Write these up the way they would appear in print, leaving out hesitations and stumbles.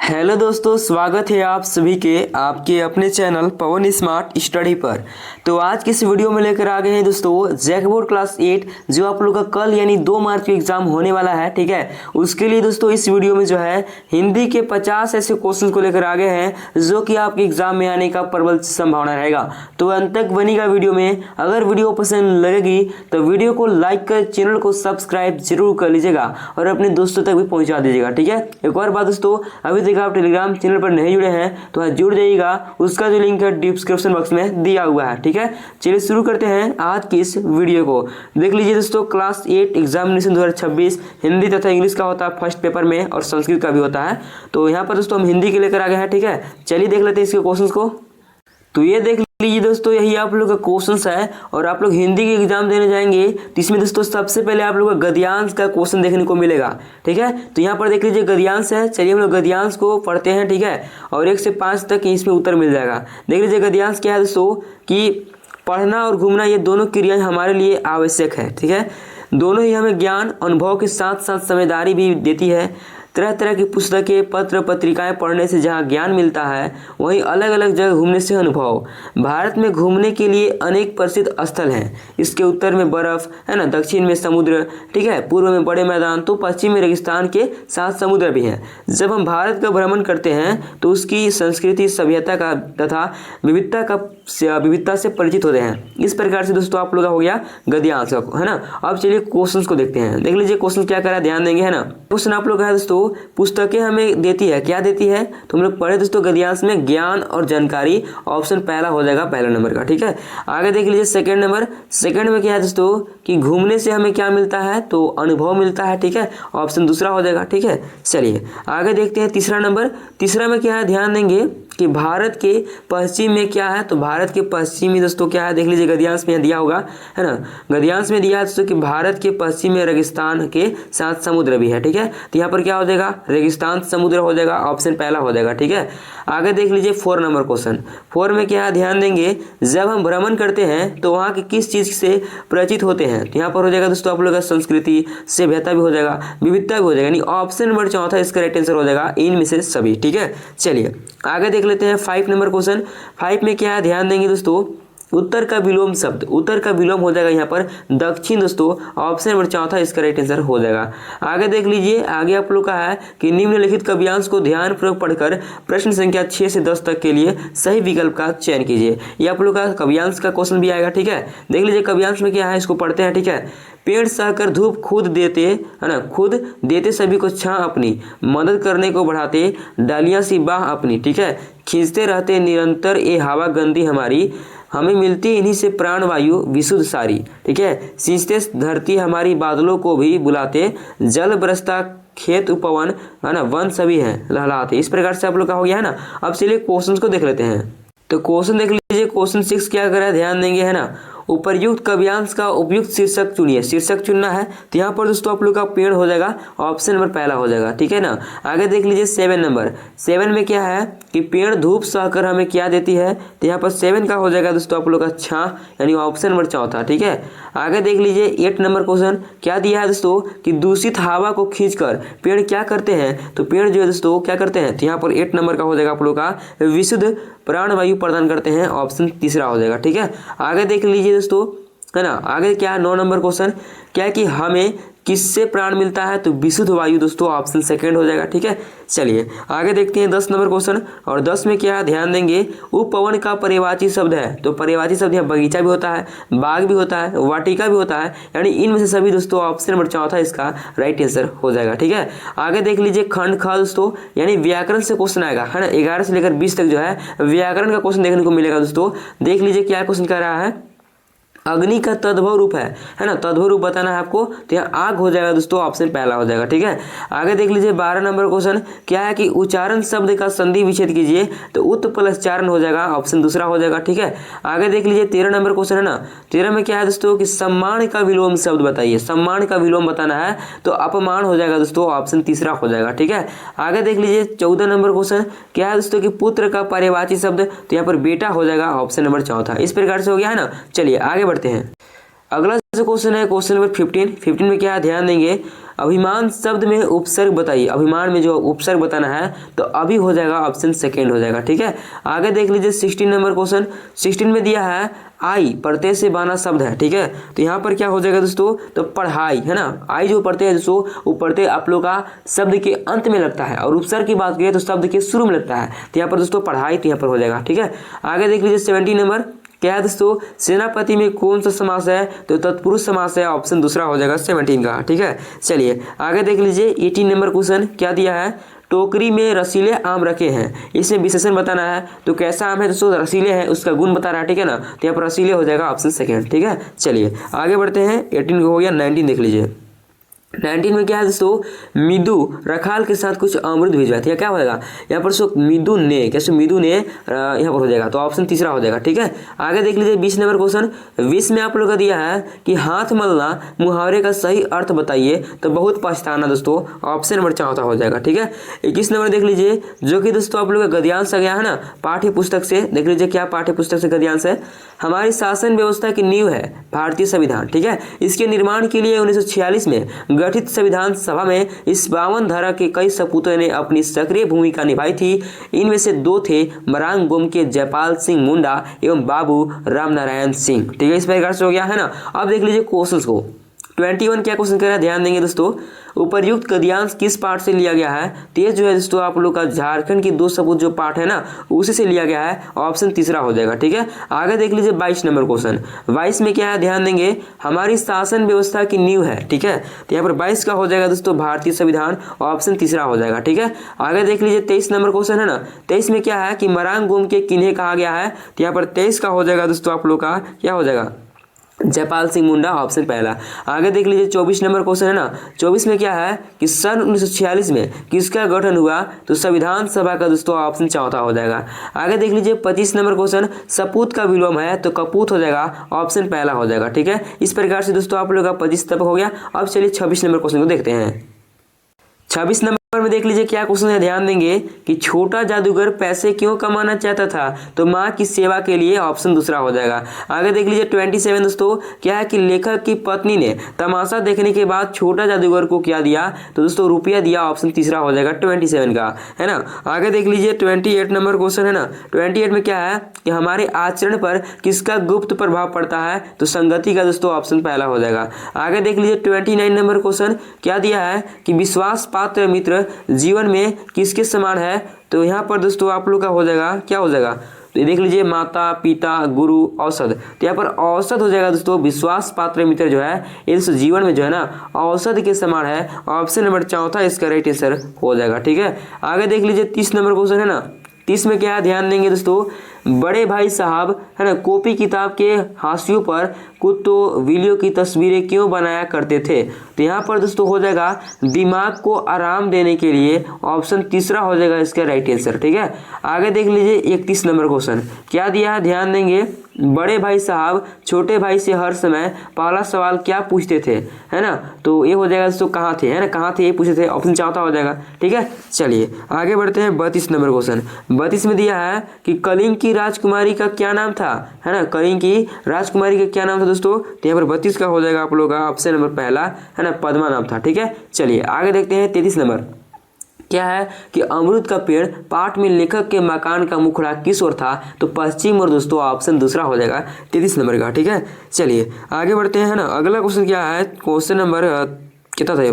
Hello दोस्तों, स्वागत है आप सभी के आपके अपने चैनल पवन स्मार्ट स्टडी पर। तो आज की इस वीडियो में लेकर आ गए हैं दोस्तों जैक बोर्ड क्लास 8 जो आप लोग का कल यानी 2 मार्च को एग्जाम होने वाला है। ठीक है, उसके लिए दोस्तों इस वीडियो में जो है हिंदी के 50 ऐसे क्वेश्चन को लेकर आ गए हैं जो कि आपके एग्जाम में आने का प्रबल संभावना रहेगा। तो अंत तक बनेगा वीडियो में। अगर वीडियो पसंद लगेगी तो वीडियो को लाइक कर चैनल को सब्सक्राइब जरूर कर लीजिएगा और अपने दोस्तों तक भी पहुंचा दीजिएगा। ठीक है, एक और बात दोस्तों, अभी तक आप टेलीग्राम चैनल पर नहीं जुड़े हैं तो जुड़ जाइएगा, उसका जो लिंक है डिस्क्रिप्शन बॉक्स में दिया हुआ है। ठीक है, चलिए शुरू करते हैं आज की इस वीडियो को। देख लीजिए दोस्तों, क्लास 8 एग्जामिनेशन 2026 हिंदी तथा इंग्लिश का होता है फर्स्ट पेपर में और संस्कृत का भी होता है। तो यहाँ पर दोस्तों हम हिंदी के लेकर आ गए हैं। ठीक है, चलिए देख लेते हैं इसके क्वेश्चन को। तो ये देख लीजिए दोस्तों, यही आप लोग का क्वेश्चन है और आप लोग हिंदी के एग्जाम देने जाएंगे तो इसमें दोस्तों सबसे पहले आप लोग का गद्यांश का क्वेश्चन देखने को मिलेगा। ठीक है, तो यहाँ पर देख लीजिए गद्यांश है। चलिए हम लोग गद्यांश को पढ़ते हैं। ठीक है, और 1 से 5 तक इसमें उत्तर मिल जाएगा। देख लीजिए गद्यांश क्या है दोस्तों कि पढ़ना और घूमना ये दोनों क्रियाएं हमारे लिए आवश्यक है। ठीक है, दोनों ही हमें ज्ञान अनुभव के साथ साथ समझदारी भी देती है। तरह तरह की पुस्तकें पत्र पत्रिकाएं पढ़ने से जहां ज्ञान मिलता है वहीं अलग अलग जगह घूमने से अनुभव। भारत में घूमने के लिए अनेक प्रसिद्ध स्थल हैं। इसके उत्तर में बर्फ है ना, दक्षिण में समुद्र, ठीक है, पूर्व में बड़े मैदान तो पश्चिम में रेगिस्तान के साथ समुद्र भी है। जब हम भारत का भ्रमण करते हैं तो उसकी संस्कृति सभ्यता का तथा विविधता से परिचित होते हैं। इस प्रकार से दोस्तों आप लोग का हो गया गद्यांश है ना। अब चलिए क्वेश्चन को देखते हैं। देख लीजिए क्वेश्चन क्या करा, ध्यान देंगे है ना। क्वेश्चन आप लोग है दोस्तों, पुस्तकें हमें देती है, क्या देती है तो हम लोग पढ़े दोस्तों गद्यांश में ज्ञान और जानकारी। ऑप्शन पहला हो जाएगा पहला नंबर का। ठीक है, आगे देख लीजिए सेकंड नंबर। सेकंड में क्या है दोस्तों कि घूमने से हमें क्या मिलता है तो अनुभव मिलता है। ठीक है, ऑप्शन दूसरा हो जाएगा। ठीक है, चलिए आगे देखते हैं तीसरा नंबर। तीसरा में क्या है, ध्यान देंगे कि भारत के पश्चिम में क्या है तो भारत के पश्चिम में दोस्तों क्या है, देख लीजिए गद्यांश में दिया होगा है ना। गद्यांश में दिया है दोस्तों कि भारत के पश्चिम में रेगिस्तान के साथ समुद्र भी है। ठीक है, तो यहाँ पर क्या हो जाएगा रेगिस्तान समुद्र हो जाएगा, ऑप्शन पहला हो जाएगा। ठीक है, आगे देख लीजिए 4 नंबर क्वेश्चन। 4 में क्या है, ध्यान देंगे जब हम भ्रमण करते हैं तो वहाँ की किस चीज़ से परिचित होते हैं तो यहाँ पर हो जाएगा दोस्तों आप लोग का संस्कृति सभ्यता भी हो जाएगा, विविधता भी हो जाएगा, यानी ऑप्शन नंबर चौथा इसका राइट आंसर हो जाएगा इनमें से सभी। ठीक है, चलिए आगे देख लेते हैं 5 नंबर क्वेश्चन। 5 में क्या है, ध्यान देंगे दोस्तों उत्तर का विलोम शब्द, उत्तर का विलोम हो जाएगा यहाँ पर दक्षिण दोस्तों, ऑप्शन नंबर चौथा इसका राइट आंसर हो जाएगा। आगे देख लीजिए, आगे आप लोग का है कि निम्नलिखित काव्यांश को ध्यानपूर्वक पढ़कर प्रश्न संख्या 6 से 10 तक के लिए सही विकल्प का चयन कीजिए। ये आप लोग का काव्यांश का क्वेश्चन भी आएगा। ठीक है, देख लीजिए काव्यांश में क्या है, इसको पढ़ते हैं। ठीक है, पेड़ सहकर धूप खुद देते है ना, खुद देते सभी को छां अपनी, मदद करने को बढ़ाते डालियां सी बाह अपनी। ठीक है, खींचते रहते निरंतर ये हवा गंदी हमारी, हमें मिलती इन्हीं से प्राण वायु विशुद्ध सारी। ठीक है, सींचते धरती हमारी बादलों को भी बुलाते, जल बरसता खेत उपवन है ना, वन सभी है लहलाते। इस प्रकार से आप लोग का हो गया है ना। अब चलिए क्वेश्चन को देख लेते हैं। तो क्वेश्चन देख लीजिए, क्वेश्चन 6 क्या करा है, ध्यान देंगे है ना। उपर्युक्त काव्यांश का उपयुक्त शीर्षक चुनिए, शीर्षक चुनना है तो यहाँ पर दोस्तों आप लोग का पेड़ हो जाएगा, ऑप्शन नंबर पहला हो जाएगा। ठीक है ना, आगे देख लीजिए 7 नंबर। 7 में क्या है कि पेड़ धूप सहकर हमें क्या देती है तो यहाँ पर 7 का हो जाएगा दोस्तों आप लोग का छां, यानी ऑप्शन नंबर चौथा। ठीक है, आगे देख लीजिए 8 नंबर क्वेश्चन क्या दिया है दोस्तों कि दूषित हवा को खींचकर पेड़ क्या करते हैं तो पेड़ जो है दोस्तों क्या करते हैं तो यहाँ पर 8 नंबर का हो जाएगा आप लोग का विशुद्ध प्राण वायु प्रदान करते हैं, ऑप्शन तीसरा हो जाएगा। ठीक है, आगे देख लीजिए दोस्तों है ना। आगे क्या है 9 नंबर क्वेश्चन, क्या है कि हमें किससे प्राण मिलता है तो विशुद्ध वायु दोस्तों, ऑप्शन सेकंड हो जाएगा। ठीक है, चलिए आगे देखते हैं 10 नंबर क्वेश्चन। और 10 में क्या है, ध्यान देंगे उपवन का पर्यायवाची शब्द है तो पर्यायवाची शब्द यहाँ बगीचा भी होता है, बाग भी होता है, वाटिका भी होता है, यानी इनमें से सभी दोस्तों ऑप्शन नंबर चौथा इसका राइट आंसर हो जाएगा। ठीक है, आगे देख लीजिए खंड ख दोस्तों, यानी व्याकरण से क्वेश्चन आएगा है ना। 11 से लेकर 20 तक जो है व्याकरण का क्वेश्चन देखने को मिलेगा दोस्तों। देख लीजिए क्या क्वेश्चन कर रहा है, अग्नि का तद्भव रूप है ना, तद्भव रूप बताना है आपको तो यहाँ आग हो जाएगा दोस्तों, ऑप्शन पहला हो जाएगा। ठीक है, आगे देख लीजिए 12 नंबर क्वेश्चन क्या है कि उच्चारण शब्द का संधि विच्छेद कीजिए तो उत प्लस चारण हो जाएगा, ऑप्शन दूसरा हो जाएगा। ठीक है, आगे देख लीजिए 13 नंबर क्वेश्चन है ना। 13 में क्या है दोस्तों कि सम्मान का विलोम शब्द बताइए, सम्मान का विलोम बताना है तो अपमान हो जाएगा दोस्तों, ऑप्शन तीसरा हो जाएगा। ठीक है, आगे देख लीजिए 14 नंबर क्वेश्चन क्या है दोस्तों कि पुत्र का पर्यायवाची शब्द तो यहाँ पर बेटा हो जाएगा, ऑप्शन नंबर चौथा। इस प्रकार से हो गया है ना। चलिए आगे बढ़ते हैं। अगला जो क्वेश्चन है क्वेश्चन नंबर 15 में क्या है, ध्यान देंगे अभिमान शब्द में उपसर्ग बताइए, अभिमान में जो उपसर्ग बताना है तो अभी हो जाएगा, ऑप्शन सेकेंड हो जाएगा। ठीक है, आगे देख लीजिए 16 नंबर क्वेश्चन। 16 में दिया है आई प्रत्यय से बना शब्द है। ठीक है, तो यहाँ पर क्या हो जाएगा दोस्तों, तो पढ़ाई है ना, आई जो प्रत्यय है दोस्तों वो प्रत्यय आप लोग का शब्द के अंत में लगता है, और उपसर्ग की बात करें तो शब्द के शुरू में लगता है। तो यहाँ पर दोस्तों पढ़ाई, तो यहाँ पर हो जाएगा। ठीक है, आगे देख लीजिए 17 नंबर क्या है दोस्तों, सेनापति में कौन सा समास है, तो तत्पुरुष समास है, ऑप्शन दूसरा हो जाएगा 17 का। ठीक है, चलिए आगे देख लीजिए 18 नंबर क्वेश्चन क्या दिया है, टोकरी में रसीले आम रखे हैं, इसमें विशेषण बताना है। तो कैसा आम है दोस्तों, रसीले है, उसका गुण बता रहा है। ठीक है ना, तो यहाँ पर रसीले हो जाएगा, ऑप्शन सेकेंड। ठीक है, चलिए आगे बढ़ते हैं। 18 हो गया, 19 देख लीजिए। 19 में क्या है दोस्तों, मिदु रखाल के साथ कुछ अमृत भिजवाया था, क्या हो जाएगा यहाँ पर सो मिदु ने, कैसे मिदु ने यहाँ पर हो जाएगा, तो ऑप्शन तीसरा हो जाएगा। ठीक है, आगे देख लीजिए 20 नंबर क्वेश्चन। 20 में आप लोग का दिया है कि हाथ मलना मुहावरे का सही अर्थ बताइए, तो बहुत पछताना दोस्तों, ऑप्शन नंबर चौथा हो जाएगा। ठीक है, 21 नंबर देख लीजिए, जो कि दोस्तों आप लोग का गद्यांश आ गया है ना पाठ्य पुस्तक से। देख लीजिए क्या पाठ्य पुस्तक से गद्यांश है, हमारी शासन व्यवस्था की नींव है भारतीय संविधान। ठीक है, इसके निर्माण के लिए 1946 में गठित संविधान सभा में इस 52 धारा के कई सपूतों ने अपनी सक्रिय भूमिका निभाई थी। इनमें से 2 थे मरांग गोम के जयपाल सिंह मुंडा एवं बाबू रामनारायण सिंह। ठीक है, इस प्रकार से हो गया है ना। अब देख लीजिए क्वेश्चन को, 21 क्या क्वेश्चन कर रहा है, ध्यान देंगे दोस्तों। उपर्युक्त गद्यांश किस पाठ से लिया गया है, तो ये जो है दोस्तों आप लोग का झारखंड की 2 सपूत जो पाठ है ना उसी से लिया गया है, ऑप्शन तीसरा हो जाएगा। ठीक है, आगे देख लीजिए 22 नंबर क्वेश्चन। 22 में क्या है, ध्यान देंगे, हमारी शासन व्यवस्था की नींव है। ठीक है, तो यहाँ पर 22 का हो जाएगा दोस्तों भारतीय संविधान, ऑप्शन तीसरा हो जाएगा। ठीक है, आगे देख लीजिए 23 नंबर क्वेश्चन है ना। 23 में क्या है कि मरांग गोम के किन्हें कहा गया है, तो यहाँ पर 23 का हो जाएगा दोस्तों आप लोग का क्या हो जाएगा, जयपाल सिंह मुंडा, ऑप्शन पहला। आगे देख लीजिए 24 नंबर क्वेश्चन है ना। 24 में क्या है कि सन 1946 में किसका गठन हुआ, तो संविधान सभा का दोस्तों, ऑप्शन चौथा हो जाएगा। आगे देख लीजिए 25 नंबर क्वेश्चन, सपूत का विलोम है तो कपूत हो जाएगा, ऑप्शन पहला हो जाएगा। ठीक है, इस प्रकार से दोस्तों आप लोग का 25 तक हो गया। अब चलिए 26 नंबर क्वेश्चन को देखते हैं। 26 नंबर में देख लीजिए क्या क्वेश्चन है, ध्यान देंगे कि छोटा जादूगर पैसे क्यों कमाना चाहता था, तो माँ की सेवा के लिए, ऑप्शन दूसरा हो जाएगा। आगे देख लीजिए 27 दोस्तों क्या है कि लेखक की पत्नी ने तमाशा देखने के बाद छोटा जादूगर को क्या दिया, तो दोस्तों रुपया दिया, ऑप्शन तीसरा हो जाएगा 27 का, है ना। आगे देख लीजिए 28 नंबर क्वेश्चन है ना। 28 में क्या है कि हमारे आचरण पर किसका गुप्त प्रभाव पड़ता है, तो संगति का दोस्तों, ऑप्शन पहला हो जाएगा। आगे देख लीजिए 29 नंबर क्वेश्चन क्या दिया है कि विश्वास पात्र मित्र जीवन में किसके समान है, तो यहाँ पर दोस्तों आप लोग का हो जाएगा क्या हो जाएगा, तो देख लीजिए माता पिता गुरु औषध, तो यहाँ पर औषध हो जाएगा दोस्तों, विश्वास पात्र मित्र जो है ये दोस्तों जीवन में जो है ना औषध के समान है, ऑप्शन नंबर चौथा इसका राइट आंसर हो जाएगा। ठीक है, आगे देख लीजिए 30 नंबर क्वेश्चन है ना। 30 में क्या है, ध्यान देंगे दोस्तों, बड़े भाई साहब है ना कॉपी किताब के हाशियों पर कुत्तों बिल्लियों की तस्वीरें क्यों बनाया करते थे, तो यहाँ पर दोस्तों हो जाएगा दिमाग को आराम देने के लिए, ऑप्शन तीसरा हो जाएगा इसका राइट आंसर। ठीक है, आगे देख लीजिए 31 नंबर क्वेश्चन क्या दिया है, ध्यान देंगे, बड़े भाई साहब छोटे भाई से हर समय पहला सवाल क्या पूछते थे, है ना, तो ये हो जाएगा दोस्तों कहाँ थे, है ना, कहाँ थे ये पूछे थे, ऑप्शन चौथा हो जाएगा। ठीक है, चलिए आगे बढ़ते हैं 32 नंबर क्वेश्चन। 32 में दिया है कि कलिंग की राजकुमारी का क्या नाम था, है ना, कलिंग की राजकुमारी का क्या नाम था दोस्तों, तो यहाँ पर 32 का हो जाएगा आप लोग का ऑप्शन नंबर पहला, है ना, पद्मा नाम था। ठीक है, चलिए आगे देखते हैं 33 नंबर क्या है कि अमरूद का पेड़ पाठ में लेखक के मकान का मुखड़ा किस ओर था, तो पश्चिम और दोस्तों, ऑप्शन दूसरा हो जाएगा 33 नंबर का। ठीक है, चलिए आगे बढ़ते हैं, है ना। अगला क्वेश्चन क्या है, क्वेश्चन नंबर कितना था,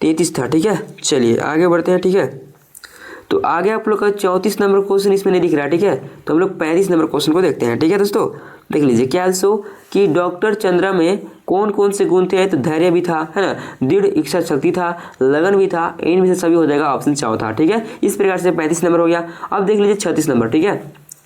33 था। ठीक है, चलिए आगे बढ़ते हैं। ठीक है, तो आगे आप लोग का 34 नंबर क्वेश्चन इसमें नहीं दिख रहा है। ठीक है, तो हम लोग 35 नंबर क्वेश्चन को देखते हैं। ठीक है दोस्तों, देख लीजिए क्या दोस्तों कि डॉक्टर चंद्रा में कौन कौन से गुण थे, तो धैर्य भी था, है ना, दृढ़ इच्छा शक्ति था, लगन भी था, इनमें से सभी हो जाएगा ऑप्शन चौथा। ठीक है, इस प्रकार से 35 नंबर हो गया। अब देख लीजिए 36 नंबर। ठीक है,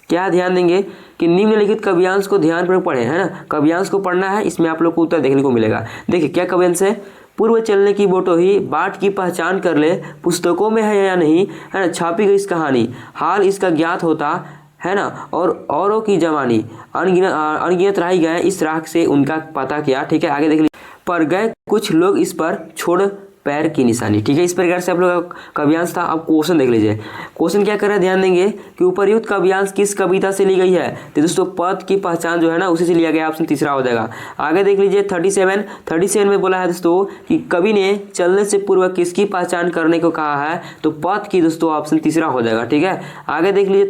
क्या ध्यान देंगे कि निम्नलिखित काव्यांश को ध्यानपूर्वक पढ़ें, है ना, काव्यांश को पढ़ना है, इसमें आप लोग को उत्तर देखने को मिलेगा। देखिए क्या काव्यांश है, पूर्व चलने की बोटोही बाट की पहचान कर ले, पुस्तकों में है या नहीं, है ना, छापी गई इस कहानी, हाल इसका ज्ञात होता है ना, और औरों की जवानी अनगिनत रह गए, इस राह से उनका पता किया। ठीक है, आगे देख लीजिए, पर गए कुछ लोग इस पर छोड़ पैर की निशानी। ठीक है, इस प्रकार से आप लोग का काव्यांश था। अब क्वेश्चन देख लीजिए। क्वेश्चन क्या कर रहा है, ध्यान देंगे कि उपर्युक्त काव्यांश किस कविता से ली गई है। तो दोस्तों पद की पहचान जो है ना उसी से लिया गया, ऑप्शन तीसरा हो जाएगा। आगे देख लीजिए 37 में बोला है दोस्तों कि कवि ने चलने से पूर्व किसकी पहचान करने को कहा है, तो पद की दोस्तों ऑप्शन तीसरा हो जाएगा। ठीक है, आगे देख लीजिए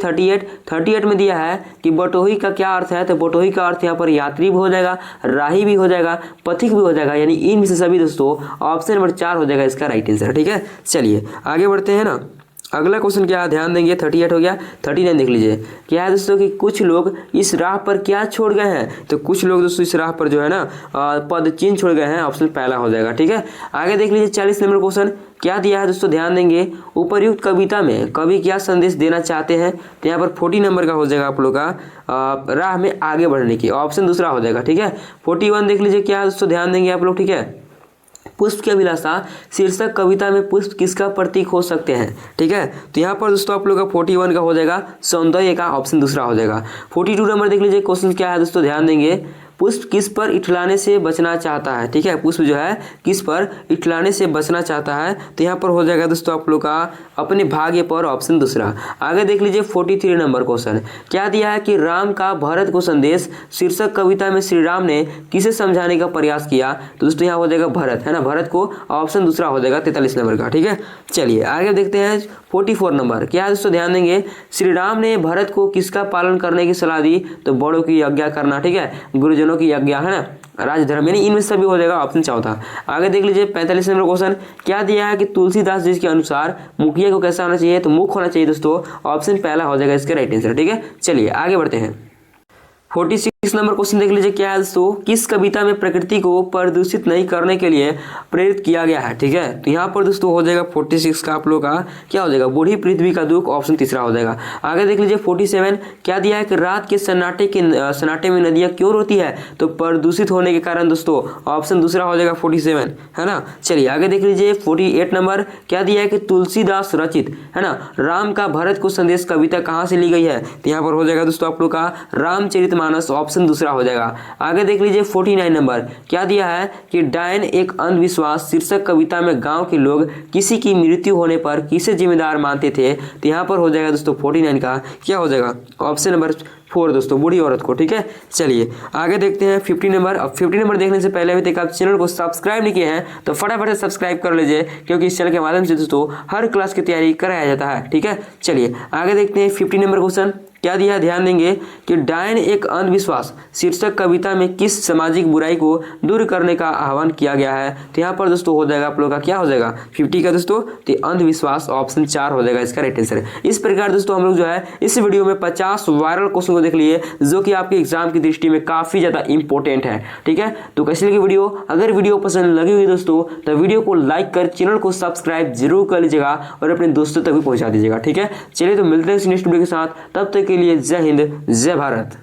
38 में दिया है कि बटोही का क्या अर्थ है, तो बटोही का अर्थ यहाँ पर यात्री भी हो जाएगा, राही भी हो जाएगा, पथिक भी हो जाएगा, यानी इनमें से सभी दोस्तों ऑप्शन नंबर 4 हो जाएगा इसका राइट आंसर। ठीक है, चलिए आगे बढ़ते हैं ना। अगला क्वेश्चन क्या है, ध्यान देंगे 38 हो गया। 39 देख लीजिए, क्या है दोस्तों कि कुछ लोग इस राह पर क्या छोड़ गए हैं, तो कुछ लोग दोस्तों इस राह पर जो है ना पद चिन्ह छोड़ गए हैं, ऑप्शन पहला हो जाएगा। ठीक है, आगे देख लीजिए 40 नंबर क्वेश्चन क्या दिया है दोस्तों, ध्यान देंगे उपर्युक्त कविता में कवि क्या संदेश देना चाहते हैं, तो यहाँ पर 40 नंबर का हो जाएगा आप लोग का राह में आगे बढ़ने की, ऑप्शन दूसरा हो जाएगा। ठीक है, 41 देख लीजिए क्या है दोस्तों, ध्यान देंगे आप लोग। ठीक है, पुष्प की अभिलाषा शीर्षक कविता में पुष्प किसका प्रतीक हो सकते हैं। ठीक है, तो यहाँ पर दोस्तों आप लोग का 41 का हो जाएगा सौंदर्य का, ऑप्शन दूसरा हो जाएगा। 42 नंबर देख लीजिए, क्वेश्चन क्या है दोस्तों, ध्यान देंगे पुष्प किस पर इठलाने से बचना चाहता है। ठीक है, पुष्प जो है किस पर इठलाने से बचना चाहता है, तो यहाँ पर हो जाएगा दोस्तों आप लोग का अपने भाग्य पर, ऑप्शन दूसरा। आगे देख लीजिए 43 नंबर क्वेश्चन क्या दिया है कि राम का भरत को संदेश शीर्षक कविता में श्री राम ने किसे समझाने का प्रयास किया, तो दोस्तों यहाँ हो जाएगा भरत, है ना, भरत को, ऑप्शन दूसरा हो जाएगा 43 नंबर का। ठीक है, चलिए आगे देखते हैं 44 नंबर क्या है दोस्तों, ध्यान देंगे श्री राम ने भरत को किसका पालन करने की सलाह दी, तो बड़ों की आज्ञा करना। ठीक है, गुरुजनों की आज्ञा, है ना, राजधर्म, यानी इनमें सभी हो जाएगा, ऑप्शन चौथा। आगे देख लीजिए 45 नंबर क्वेश्चन क्या दिया है कि तुलसीदास जी के अनुसार मुखिया को कैसा होना चाहिए, तो मुख होना चाहिए दोस्तों, ऑप्शन पहला हो जाएगा इसका राइट आंसर। ठीक है, चलिए आगे बढ़ते हैं। 46 नंबर क्वेश्चन देख लीजिए क्या है दोस्तों, किस कविता में प्रकृति को प्रदूषित नहीं करने के लिए प्रेरित किया गया है। ठीक है, तो यहाँ पर दोस्तों हो जाएगा 46 का आप लोग का क्या हो जाएगा, बूढ़ी पृथ्वी का दुख, ऑप्शन तीसरा हो जाएगा। आगे देख लीजिए 47 क्या दिया है कि रात के सन्नाटे में नदियाँ क्यों रोती है, तो प्रदूषित होने के कारण दोस्तों, ऑप्शन दूसरा हो जाएगा 47, है ना। चलिए आगे देख लीजिए 48 नंबर क्या दिया है कि तुलसीदास रचित, है ना, राम का भरत को संदेश कविता कहाँ से ली गई है, तो यहाँ पर हो जाएगा दोस्तों आप लोग का रामचरितमानस, ऑप्शन दूसरा हो जाएगा। आगे देख लीजिए 49 नंबर क्या दिया है कि डायन एक अंधविश्वास शीर्षक कविता में गांव के लोग किसी की मृत्यु होने पर किसे जिम्मेदार मानते थे, तो यहाँ पर हो जाएगा दोस्तों 49 का क्या हो जाएगा, ऑप्शन नंबर 4 दोस्तों, बूढ़ी औरत को। ठीक है, चलिए आगे देखते हैं 50 नंबर। अब 50 नंबर देखने से पहले अभी तक आप चैनल को सब्सक्राइब नहीं किए हैं तो फटाफट सब्सक्राइब कर लीजिए, क्योंकि इस चैनल के माध्यम से दोस्तों हर क्लास की तैयारी कराया जाता है। ठीक है, चलिए आगे देखते हैं 50 नंबर क्वेश्चन क्या दिया है, ध्यान देंगे कि डायन एक अंधविश्वास शीर्षक कविता में किस सामाजिक बुराई को दूर करने का आह्वान किया गया है, तो यहाँ पर दोस्तों हो जाएगा आप लोग का क्या हो जाएगा 50 का दोस्तों, तो अंधविश्वास, ऑप्शन 4 हो जाएगा इसका राइट आंसर। इस प्रकार दोस्तों हम लोग जो है इस वीडियो में 50 वायरल क्वेश्चन को देख लिए, जो कि आपके एग्जाम की दृष्टि में काफी ज्यादा इंपॉर्टेंट है। ठीक है, तो कैसी लगी वीडियो, अगर वीडियो पसंद लगी हुई दोस्तों तो वीडियो को लाइक कर चैनल को सब्सक्राइब जरूर कर लीजिएगा और अपने दोस्तों तक भी पहुंचा दीजिएगा। ठीक है, चलिए तो मिलते हैं नेक्स्ट वीडियो के साथ, तब तक के लिए जय हिंद जय भारत।